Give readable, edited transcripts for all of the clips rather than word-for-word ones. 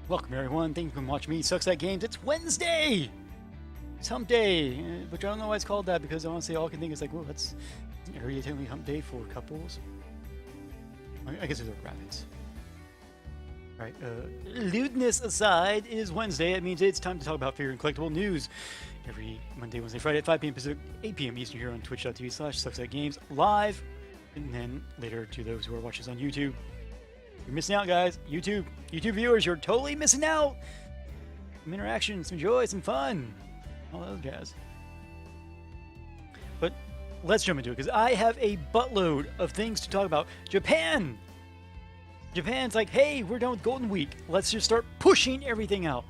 Welcome everyone, thank you for watching me, Sucks at Games. It's Wednesday! It's hump day, which I don't know why it's called that because honestly all I can think is like, well, that's an area technically hump day for couples. I guess those are rabbits. Right, lewdness aside, it is Wednesday. That means it's time to talk about figure and collectible news. Every Monday, Wednesday, Friday at 5 p.m. Pacific, 8 p.m. Eastern here on twitch.tv/sucksatgames live. And then later to those who are watching us on YouTube. You're missing out, guys. YouTube viewers, you're totally missing out. Some interaction, some joy, some fun, all that jazz. But let's jump into it because I have a buttload of things to talk about. Japan's like, hey, we're done with Golden Week. Let's just start pushing everything out.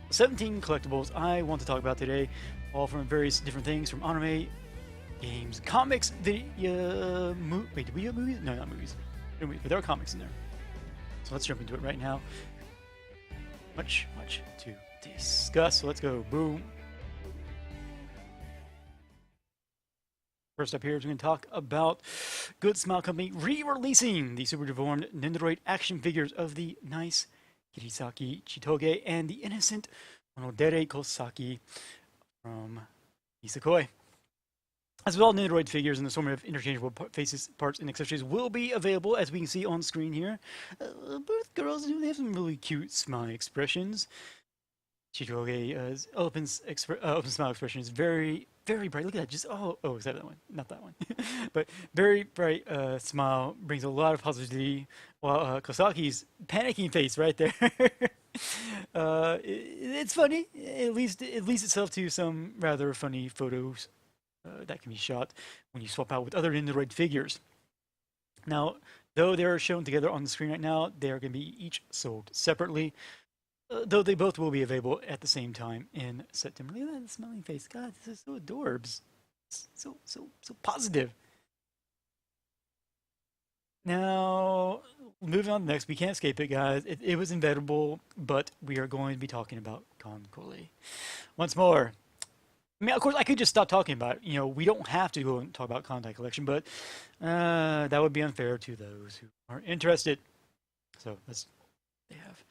17 collectibles I want to talk about today, all from various different things, from anime, games, comics, video. Wait, did we have movies? No, not movies. But there are comics in there. So let's jump into it right now. Much to discuss. So let's go. Boom. First up here is we're going to talk about Good Smile Company re-releasing the super deformed Nendoroid action figures of the nice Kirisaki Chitoge and the innocent Onodere Kosaki from Isakoi. As well, Nendoroid figures and the assortment of interchangeable faces, parts, and accessories will be available, as we can see on screen here. Both girls do have some really cute smile expressions. Chitoge's open smile expression is very bright. Look at that! Just is that one? Not that one. But very bright smile brings a lot of positivity. While Kosaki's panicking face right there. It's funny. At least it leads itself to some rather funny photos. That can be shot when you swap out with other Nendoroid figures. Now, though they're shown together on the screen right now, they are going to be each sold separately. Though they both will be available at the same time in September. Look at that smiling face. God, this is so adorbs. So positive. Now, moving on next, we can't escape it, guys. It was inevitable, but we are going to be talking about Concole. Once more. I mean, of course, I could just stop talking about it. You know, we don't have to go and talk about Contact Collection, but that would be unfair to those who are interested. So, let's have.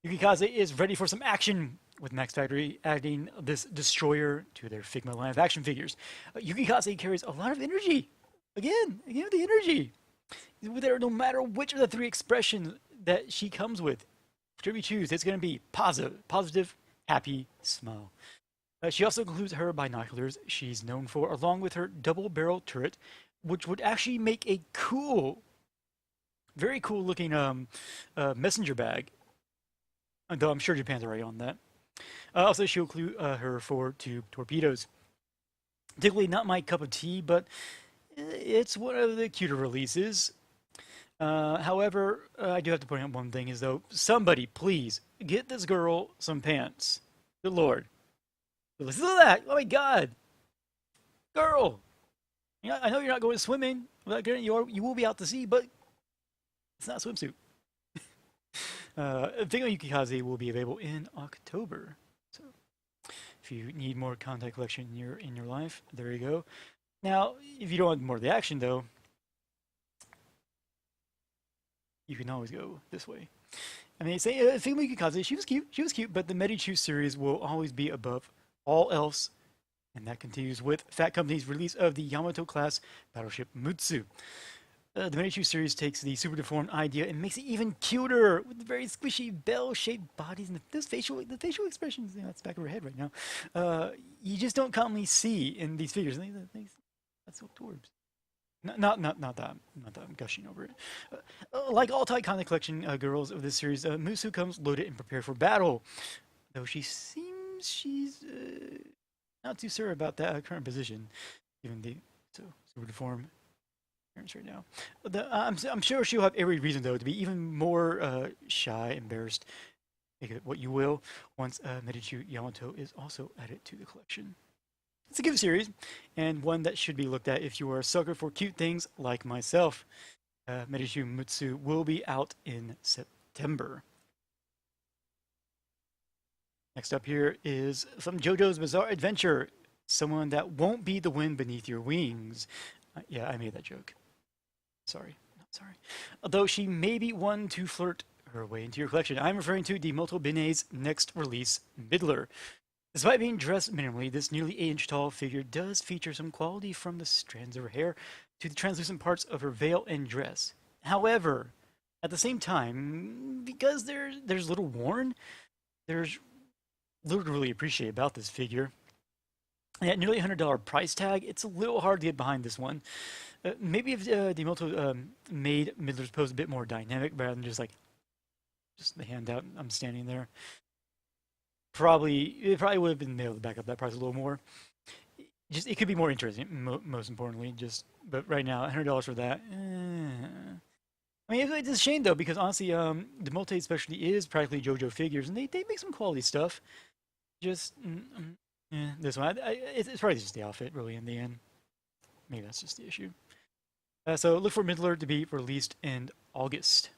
Yukikaze is ready for some action, with Max Factory adding this destroyer to their Figma line of action figures. Yukikaze carries a lot of energy. Again, the energy. There, no matter which of the three expressions that she comes with, whichever you choose, it's going to be positive, happy smile. She also includes her binoculars she's known for, along with her double-barrel turret, which would actually make a very cool looking messenger bag. Though I'm sure Japan's already on that. Also, she'll include her 4-tube torpedoes. Typically not my cup of tea, but it's one of the cuter releases. However, I do have to point out one thing is though, somebody please get this girl some pants. Good Lord. Listen to that! Oh my God! Girl! You know, I know you're not going swimming. You will be out to sea, but it's not a swimsuit. Figma Yukikaze will be available in October. So, if you need more Contact Collection in your life, there you go. Now, if you don't want more of the action, though, you can always go this way. I mean, say Figma Yukikaze, she was cute, but the Medichu series will always be above all else, and that continues with Fat Company's release of the Yamato-class battleship Mutsu. The Medichu series takes the super deformed idea and makes it even cuter with the very squishy bell-shaped bodies and the facial expressions. You know, that's back of her head right now. You just don't commonly see in these figures. That's so adorbs. Not that I'm gushing over it. Like all Tight Contact Collection girls of this series, Mutsu comes loaded and prepared for battle. Though she seems she's not too sure about that current position, given the super deformed appearance right now. I'm sure she'll have every reason though to be even more shy, embarrassed, make it what you will, once Medichu Yamato is also added to the collection. It's a good series, and one that should be looked at if you are a sucker for cute things like myself. Medichu Mutsu will be out in September. Next up here is from JoJo's Bizarre Adventure. Someone that won't be the wind beneath your wings. Yeah, I made that joke. Sorry, not sorry. Although she may be one to flirt her way into your collection. I'm referring to the Multiple Binet's next release, Midler. Despite being dressed minimally, this nearly 8-inch tall figure does feature some quality from the strands of her hair to the translucent parts of her veil and dress. However, at the same time, because there's little worn, there's little to really appreciate about this figure. And at nearly $100 price tag, it's a little hard to get behind this one. Maybe if Demoto made Midler's pose a bit more dynamic rather than just the hand out, I'm standing there. It probably would have been able to back up that price a little more. Just it could be more interesting. Most importantly, but right now, $100 for that. I mean, it's a shame though because honestly, Demote especially is practically JoJo figures, and they make some quality stuff. Just this one, it's probably just the outfit really in the end. Maybe that's just the issue. So look for Midler to be released in August.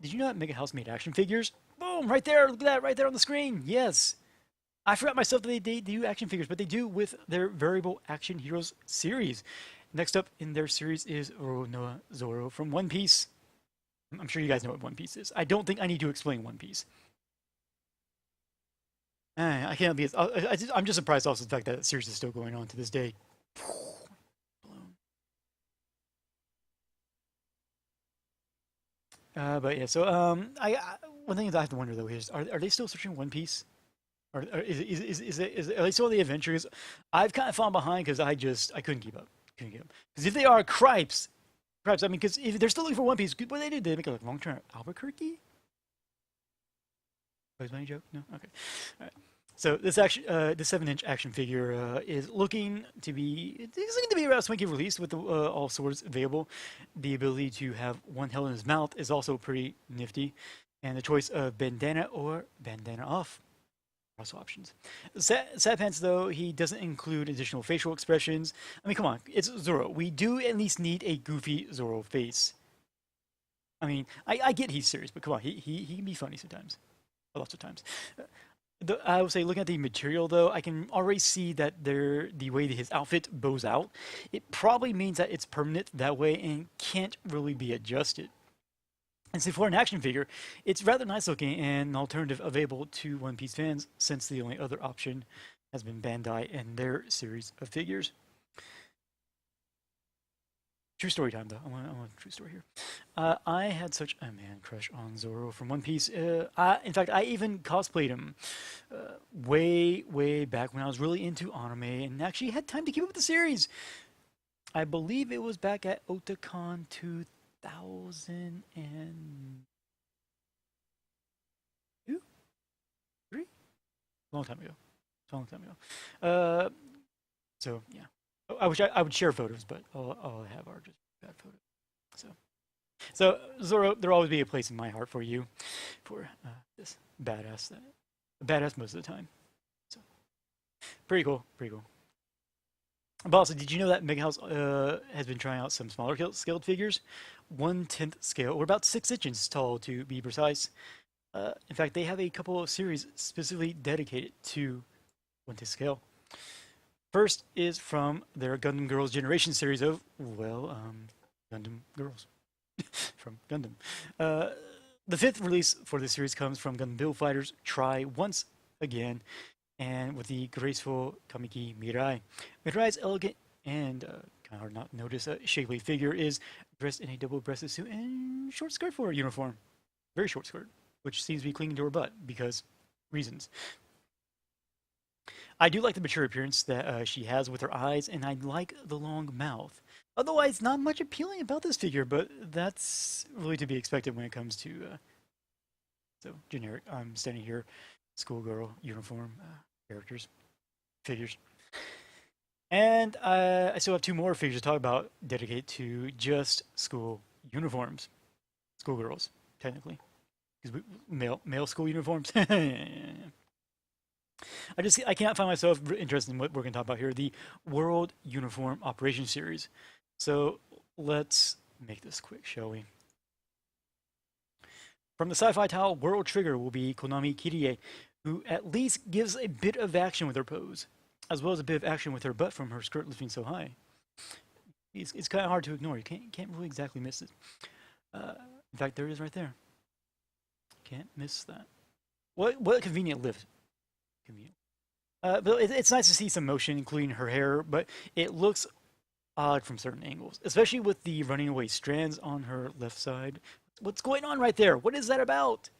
Did you know that Mega House made action figures? Boom! Right there! Look at that! Right there on the screen! Yes! I forgot myself that they do action figures, but they do with their Variable Action Heroes series. Next up in their series is Roronoa Zoro from One Piece. I'm sure you guys know what One Piece is. I don't think I need to explain One Piece. I can't be. I'm just surprised also the fact that series is still going on to this day. But yeah, so one thing that I have to wonder though is, are they still searching One Piece? Or are they still on the adventures? I've kind of fallen behind because I couldn't keep up. Because if they are Cripes, I mean, because if they're still looking for One Piece, what they did they make a long-term Albuquerque? Was my joke? No. Okay. All right. So this 7-inch action figure is looking to be around swanky release with all swords available. The ability to have one held in his mouth is also pretty nifty, and the choice of bandana or bandana off. Also options. Sad pants though, he doesn't include additional facial expressions. I mean, come on, it's Zoro. We do at least need a goofy Zoro face. I mean, I get he's serious, but come on, he can be funny sometimes, lots of times. I would say, looking at the material though, I can already see that the way that his outfit bows out, it probably means that it's permanent that way and can't really be adjusted. And so for an action figure, it's rather nice looking and an alternative available to One Piece fans, since the only other option has been Bandai and their series of figures. True story time, though. I want a true story here. I had such a man crush on Zoro from One Piece. In fact, I even cosplayed him way back when I was really into anime and actually had time to keep up with the series. I believe it was back at Otakon 2002, 3, long time ago. So yeah. I wish I would share photos, but all I have are just bad photos. So Zoro, there'll always be a place in my heart for you, for this badass most of the time. So pretty cool. But also, did you know that Mega House has been trying out some smaller scaled figures, 1/10 scale, or about 6 inches tall to be precise. In fact, they have a couple of series specifically dedicated to 1/10 scale. First is from their Gundam Girls Generation series of, Gundam Girls from Gundam. The 5th release for this series comes from Gundam Build Fighters Try Once Again, and with the graceful Kamiki Mirai. Mirai's elegant and kind of hard not to notice shapely figure is dressed in a double-breasted suit and short skirt for a uniform. Very short skirt, which seems to be clinging to her butt because reasons. I do like the mature appearance that she has with her eyes, and I like the long mouth. Otherwise, not much appealing about this figure, but that's really to be expected when it comes to so generic. I'm standing here, schoolgirl uniform figures, and I still have 2 more figures to talk about dedicated to just school uniforms, schoolgirls technically, because male school uniforms. I cannot find myself interested in what we're going to talk about here, the World Uniform Operation Series. So let's make this quick, shall we? From the sci-fi title, World Trigger will be Konami Kirie, who at least gives a bit of action with her pose, as well as a bit of action with her butt from her skirt lifting so high. It's kind of hard to ignore. You can't really exactly miss it. In fact, there it is right there. Can't miss that. What a convenient lift. Convenient. But it's nice to see some motion, including her hair, but it looks odd from certain angles, especially with the running away strands on her left side. What's going on right there? What is that about?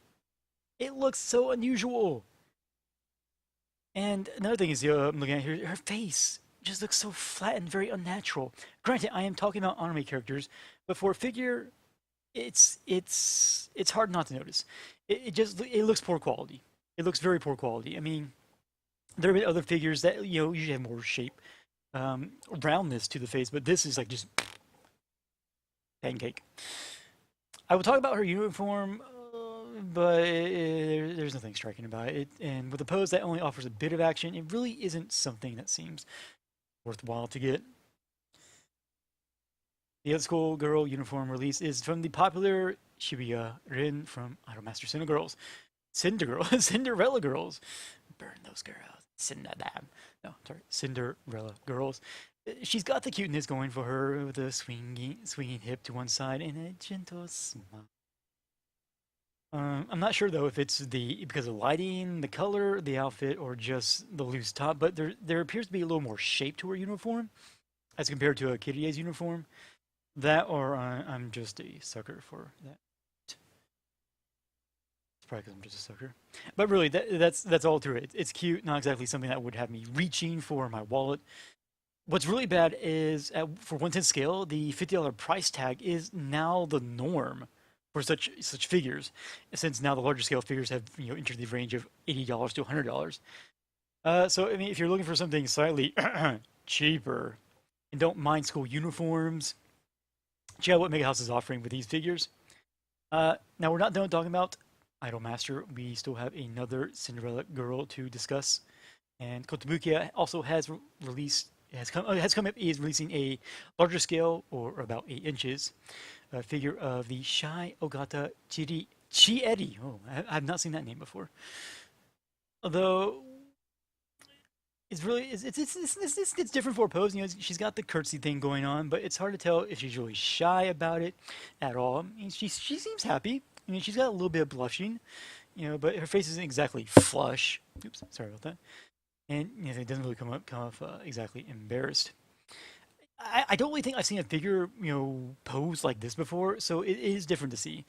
It looks so unusual. And another thing is, I'm looking at here, her face just looks so flat and very unnatural. Granted, I am talking about anime characters, but for a figure, it's hard not to notice. It looks poor quality. It looks very poor quality. I mean, there have been other figures that usually have more shape, roundness to the face, but this is like just pancake. I will talk about her uniform, but there's nothing striking about it. And with a pose that only offers a bit of action, it really isn't something that seems worthwhile to get. The other school girl uniform release is from the popular Shibuya Rin from Idolmaster Cinderella Girls. Burn those girls. Cinderella. No, sorry, Cinderella Girls. She's got the cuteness going for her with a swinging hip to one side and a gentle smile. I'm not sure though if it's because of lighting, the color, the outfit, or just the loose top, but there appears to be a little more shape to her uniform as compared to a Kirie's uniform. That or I'm just a sucker for that. It's probably because I'm just a sucker. But really, that's all to it. It's cute, not exactly something that would have me reaching for my wallet. What's really bad is, for 1/10 scale, the $50 price tag is now the norm for such figures, since now the larger scale figures have entered the range of $80 to $100. So I mean, if you're looking for something slightly cheaper and don't mind school uniforms, check out what Mega House is offering with these figures. Now we're not done talking about Idolmaster. We still have another Cinderella girl to discuss, and Kotobukiya also has come up is releasing a larger scale, or about 8 inches, figure of the Shy Ogata Chieri. Oh, I've not seen that name before. Although it's different for a pose. She's got the curtsy thing going on, but it's hard to tell if she's really shy about it at all. I mean, she seems happy. I mean, she's got a little bit of blushing, but her face isn't exactly flush. Oops, sorry about that. And it doesn't really come off exactly embarrassed. I don't really think I've seen a figure pose like this before, so it is different to see.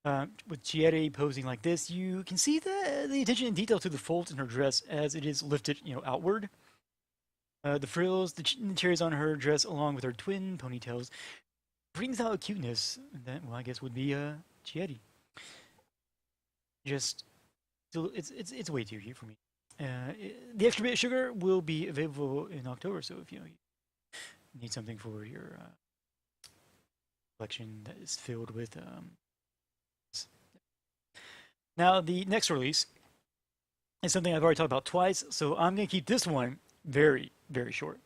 With Chiere posing like this, you can see the attention and detail to the folds in her dress as it is lifted outward. The frills, the cherries on her dress, along with her twin ponytails, brings out a cuteness that, well, I guess would be Chiere. Just, it's way too cute for me. The extra bit of sugar will be available in October, so if you need something for your collection that is filled with. Now, the next release is something I've already talked about twice, so I'm going to keep this one very, very short.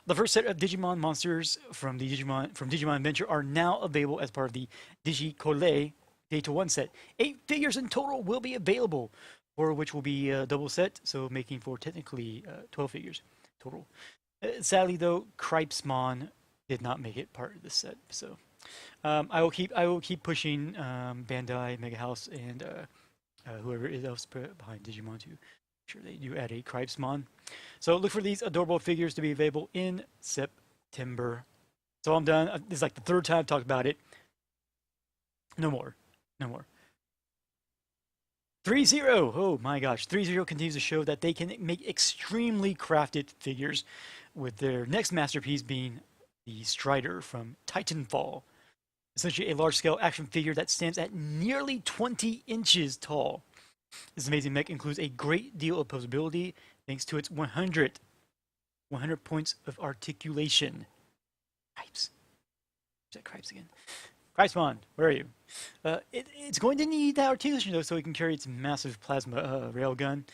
The first set of Digimon monsters from Digimon Adventure are now available as part of the Digicole Data 1 set. 8 figures in total will be available, for which will be a double set, so making for technically 12 figures total. Sadly, though, Cripesmon did not make it part of this set, so I will keep pushing Bandai, Mega House, and whoever else behind Digimon to make sure they do add a Cripesmon. So look for these adorable figures to be available in September. So I'm done. This is like the third time I've talked about it. No more. No more. 3-0! Oh my gosh. 3-0 continues to show that they can make extremely crafted figures, with their next masterpiece being the Strider from Titanfall. Essentially a large-scale action figure that stands at nearly 20 inches tall. This amazing mech includes a great deal of posability thanks to its 100 points of articulation. Cripes. Is that Cripes again? Cripesmon, where are you? It's going to need that articulation though, so it can carry its massive plasma railgun.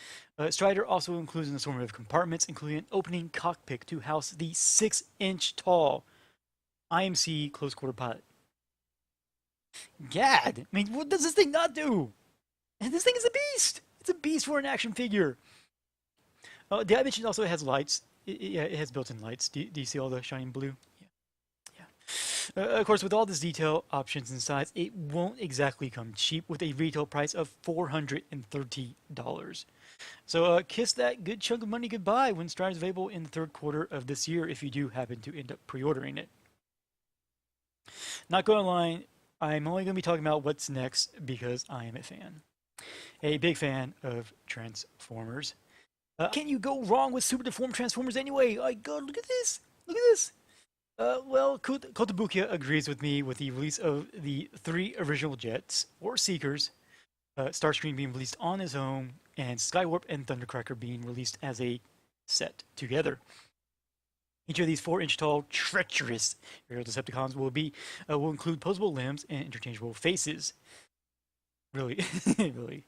Strider also includes an assortment of compartments, including an opening cockpit to house the 6-inch tall IMC close quarter pilot. Gad! I mean, what does this thing not do? And this thing is a beast! It's a beast for an action figure. The Dimension also has lights. It has built-in lights. Do you see all the shining blue? Yeah. Of course, with all this detail, options, and size, it won't exactly come cheap with a retail price of $430. So kiss that good chunk of money goodbye when Stride is available in the third quarter of this year if you do happen to end up pre-ordering it. Not going to lie, I'm only going to be talking about what's next because I am a big fan of Transformers. Can you go wrong with super deformed Transformers anyway? God, look at this! Look at this! Well, Kotobukiya agrees with me with the release of the 3 original jets, or Seekers, Starscream being released on his own, and Skywarp and Thundercracker being released as a set together. Each of these 4-inch tall, treacherous aerial Decepticons will include posable limbs and interchangeable faces. Really, really.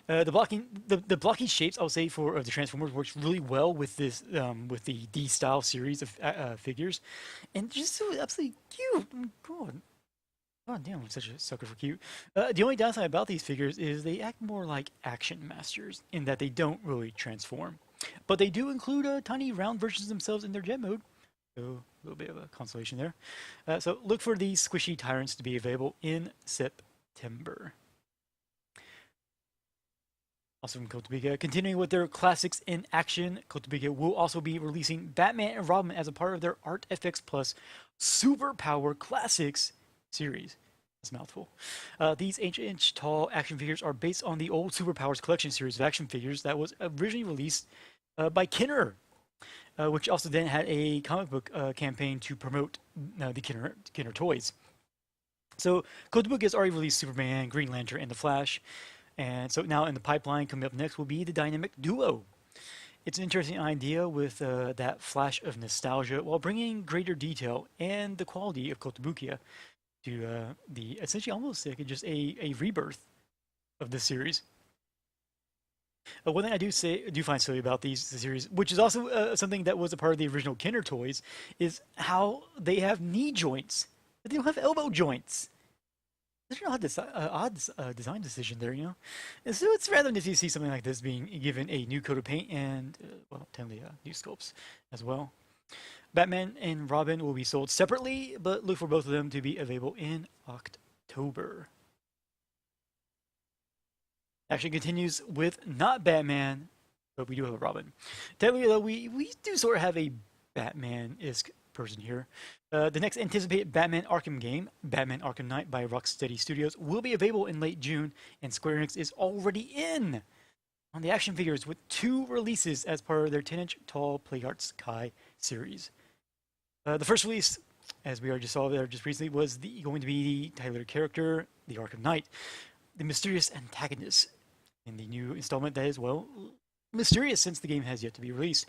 The blocking shapes, I'll say, for the Transformers works really well with this with the D style series of figures, and just so absolutely cute. Oh my God. God damn, I'm such a sucker for cute. The only downside about these figures is they act more like action masters in that they don't really transform. But they do include tiny round versions themselves in their jet mode. So a little bit of a consolation there. So look for these squishy tyrants to be available in September. Also from Kotobukiya, continuing with their classics in action, Kotobukiya will also be releasing Batman and Robin as a part of their Art FX Plus Superpower Classics series. That's a mouthful. These 8-inch tall action figures are based on the old Superpowers collection series of action figures that was originally released by Kenner, which also then had a comic book campaign to promote the Kenner toys. So Kotobukiya has already released Superman, Green Lantern, and The Flash. And so now in the pipeline coming up next will be the Dynamic Duo. It's an interesting idea with that flash of nostalgia while bringing greater detail and the quality of Kotobukiya to the essentially almost like just a rebirth of the series. One thing I do find silly about the series, which is also something that was a part of the original Kenner toys, is how they have knee joints, but they don't have elbow joints. There's an odd design decision there, you know? And so it's rather nice to see something like this being given a new coat of paint and, well, technically new sculpts as well. Batman and Robin will be sold separately, but look for both of them to be available in October. Action continues with not Batman, but we do have a Robin. Technically, though, we do sort of have a Batman-esque person here. The next anticipated Batman Arkham game, Batman Arkham Knight by Rocksteady Studios, will be available in late June, and Square Enix is already in on the action figures with 2 releases as part of their 10-inch tall PlayArts Kai series. The first release, as we already saw there just recently, was going to be the Tyler character, the Arkham Knight, the mysterious antagonist in the new installment that is, well, mysterious since the game has yet to be released.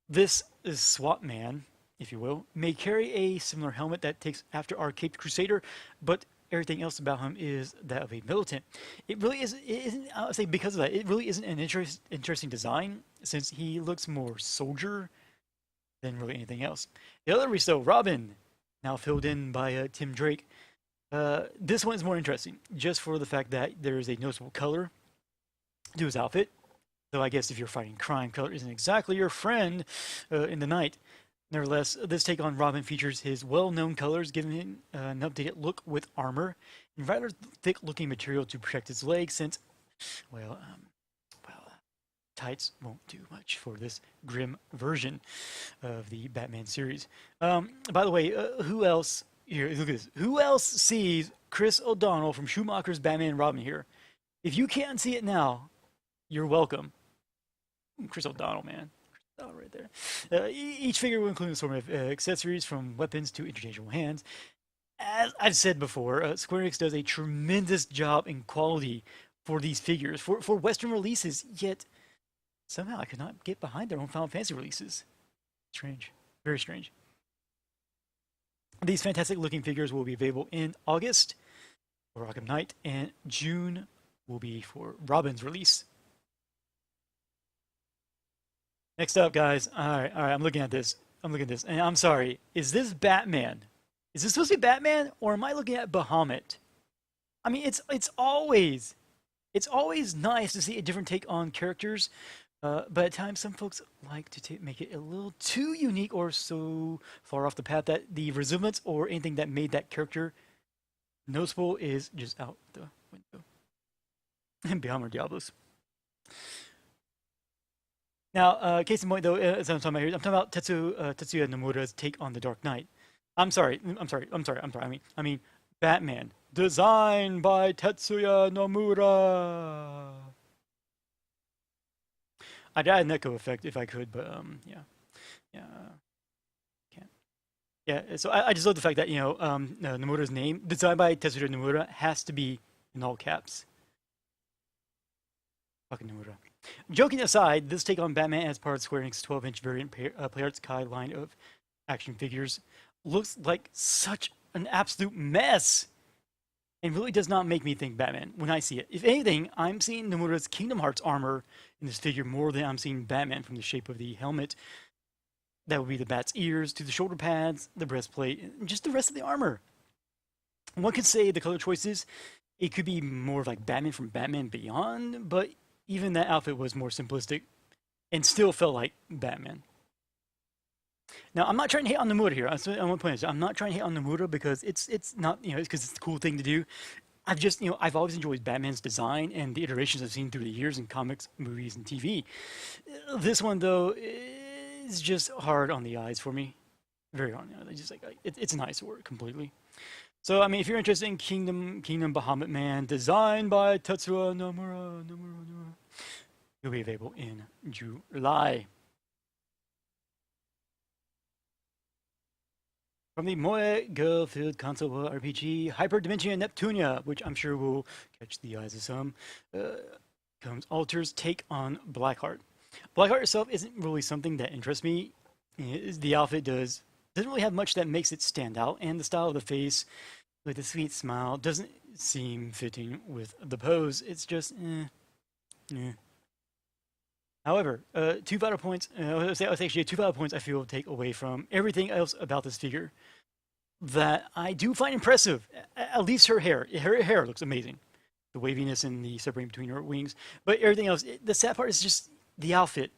This is Swap Man, if you will, may carry a similar helmet that takes after our Caped Crusader, but everything else about him is that of a militant. It really isn't, I'll say because of that, it really isn't an interesting design since he looks more soldier than really anything else. The other release, though, Robin, now filled in by Tim Drake. This one is more interesting, just for the fact that there is a noticeable color to his outfit. Though I guess if you're fighting crime, color isn't exactly your friend in the night. Nevertheless, this take on Robin features his well-known colors, giving him an updated look with armor and rather thick-looking material to protect his legs, since, well, tights won't do much for this grim version of the Batman series. By the way, who else here? Look at this. Who else sees Chris O'Donnell from Schumacher's Batman and Robin here? If you can't see it now, you're welcome. Chris O'Donnell, man. Right there. Each figure will include a sort of accessories from weapons to interchangeable hands. As I've said before, Square Enix does a tremendous job in quality for these figures, for Western releases, yet somehow I could not get behind their own Final Fantasy releases. Strange. Very strange. These fantastic looking figures will be available in August for Arkham Knight, and June will be for Robin's release. Next up, guys. All right. I'm looking at this. And I'm sorry. Is this Batman? Is this supposed to be Batman, or am I looking at Bahamut? I mean, it's always nice to see a different take on characters. But at times, some folks like to make it a little too unique or so far off the path that the resemblance or anything that made that character noticeable is just out the window. And beyond Diablos. Now, case in point, though, as I'm talking about here, I'm talking about Tetsuya Nomura's take on the Dark Knight. I'm sorry. I mean, Batman, designed by Tetsuya Nomura. I'd add an echo effect if I could, but yeah, yeah, can't. Yeah, so I just love the fact that Nomura's name, designed by Tetsuya Nomura, has to be in all caps. Fucking Nomura. Joking aside, this take on Batman as part of Square Enix's 12-inch variant Playarts Kai line of action figures looks like such an absolute mess and really does not make me think Batman when I see it. If anything, I'm seeing Nomura's Kingdom Hearts armor in this figure more than I'm seeing Batman, from the shape of the helmet. That would be the bat's ears, to the shoulder pads, the breastplate, and just the rest of the armor. One could say the color choices, it could be more of like Batman from Batman Beyond, but even that outfit was more simplistic and still felt like Batman. Now, I'm not trying to hate on Nomura here. I want to point out, I'm not trying to hate on Nomura because it's not, it's because it's a cool thing to do. I've always enjoyed Batman's design and the iterations I've seen through the years in comics, movies, and TV. This one, though, is just hard on the eyes for me. Very hard. Just it's an eyesore completely. So, I mean, if you're interested in Kingdom Bahamut Man, designed by Tetsuya Nomura, it'll be available in July. From the Moe Girl-filled console RPG Hyperdimension Neptunia, which I'm sure will catch the eyes of some, comes Alter's take on Blackheart. Blackheart itself isn't really something that interests me. The outfit doesn't really have much that makes it stand out, and the style of the face with the sweet smile doesn't seem fitting with the pose. It's just, eh. However, two vital points. I'll say actually two vital points I feel take away from everything else about this figure that I do find impressive. At least her hair. Her hair looks amazing. The waviness and the separating between her wings. But everything else, the sad part is just the outfit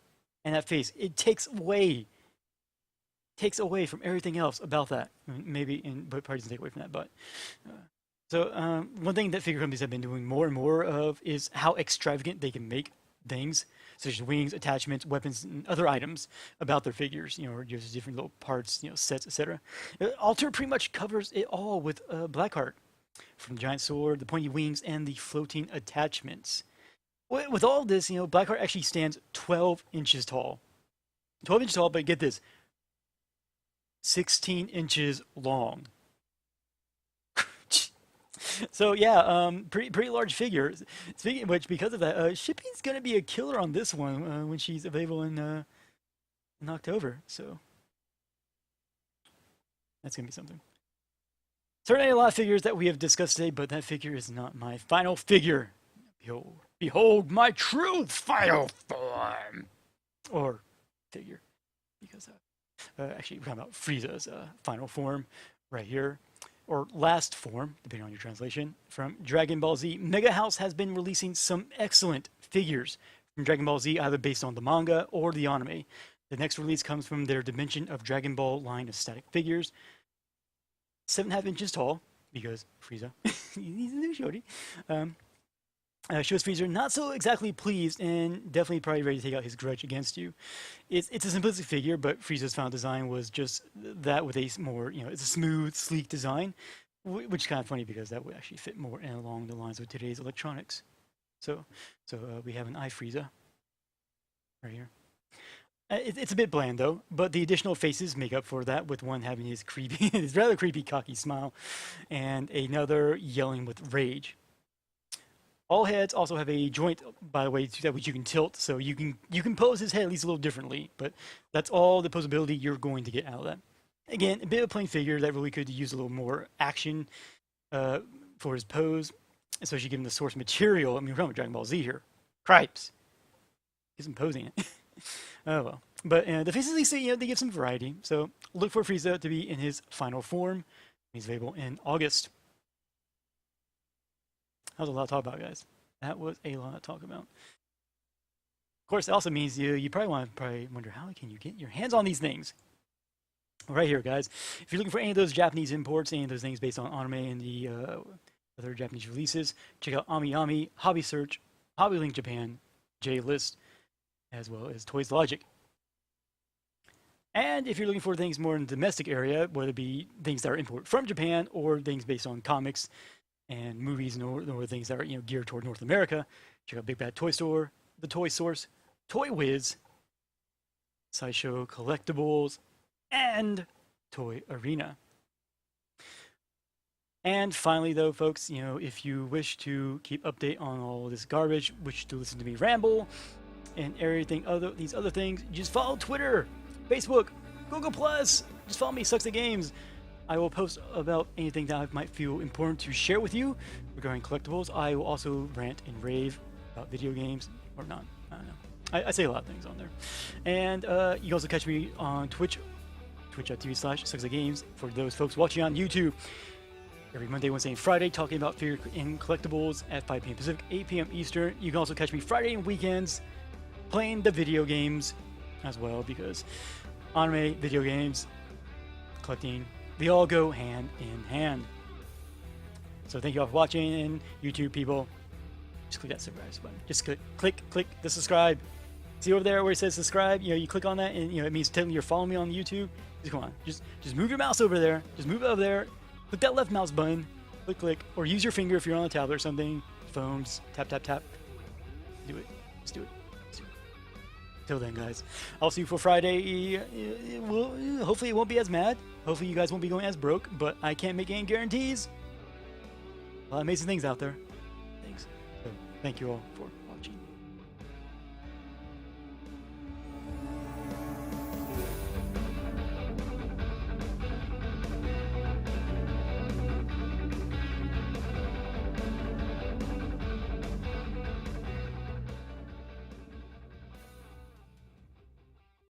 and that face. It takes away from everything else about that. But probably doesn't take away from that. But one thing that figure companies have been doing more and more of is how extravagant they can make things, such as wings, attachments, weapons, and other items about their figures, or just different little parts, sets, etc. Alter pretty much covers it all with Blackheart, from the giant sword, the pointy wings, and the floating attachments. With all of this, Blackheart actually stands 12 inches tall. 12 inches tall, but get this, 16 inches long. So yeah, pretty large figure. Speaking of which, because of that, shipping's gonna be a killer on this one when she's available in October. So that's gonna be something. Certainly a lot of figures that we have discussed today, but that figure is not my final figure. Behold my true final form, or figure, because actually we're talking about Frieza's final form right here, or last form, depending on your translation, from Dragon Ball Z. Mega House has been releasing some excellent figures from Dragon Ball Z, either based on the manga or the anime. The next release comes from their Dimension of Dragon Ball line of static figures. 7.5 inches tall, because Frieza, he's a new shorty. Shows Frieza not so exactly pleased and definitely probably ready to take out his grudge against you. It's a simplistic figure, but Frieza's final design was just that with a more, it's a smooth, sleek design, which is kind of funny because that would actually fit more along the lines of today's electronics. So we have an iFrieza right here. It's a bit bland though, but the additional faces make up for that, with one having his his rather creepy, cocky smile, and another yelling with rage. All heads also have a joint, by the way, that which you can tilt, so you can pose his head at least a little differently, but that's all the posability you're going to get out of that. Again, a bit of a plain figure that really could use a little more action for his pose, especially given the source material. I mean, we're talking about Dragon Ball Z here. Cripes. He's imposing it. Oh well. But the faces, at least, they give some variety. So look for Frieza to be in his final form. He's available in August. That was a lot to talk about, guys. That was a lot to talk about. Of course, it also means you probably wonder how can you get your hands on these things. Right here, guys. If you're looking for any of those Japanese imports, any of those things based on anime and the other Japanese releases, check out AmiAmi, Hobby Search, Hobby Link Japan, J-List, as well as Toys Logic. And if you're looking for things more in the domestic area, whether it be things that are imported from Japan or things based on comics and movies or things that are geared toward North America, check out Big Bad Toy Store, The Toy Source, Toy Wiz, Sideshow Collectibles, and Toy Arena. And finally, though, folks, if you wish to keep update on all this garbage, wish to listen to me ramble, and everything these other things, just follow Twitter, Facebook, Google Plus. Just follow me, Sucks at Games. I will post about anything that I might feel important to share with you regarding collectibles. I will also rant and rave about video games, or not. I don't know. I say a lot of things on there. And you can also catch me on Twitch, twitch.tv/sucksatgames, for those folks watching on YouTube. Every Monday, Wednesday, and Friday, talking about figure and collectibles at 5 p.m. Pacific, 8 p.m. Eastern. You can also catch me Friday and weekends playing the video games as well, because anime, video games, collecting, they all go hand in hand. So thank you all for watching, and YouTube people, just click that subscribe button. Just click the subscribe. See over there where it says subscribe? You click on that, and it means telling you're following me on YouTube. Just come on, just move your mouse over there. Just move it over there. Click that left mouse button. Click, or use your finger if you're on a tablet or something. Phones, tap. Do it. Just do it. Till then, guys, I'll see you for Friday. Hopefully it won't be as mad. Hopefully you guys won't be going as broke, but I can't make any guarantees. A lot of amazing things out there. Thanks. So, thank you all for watching.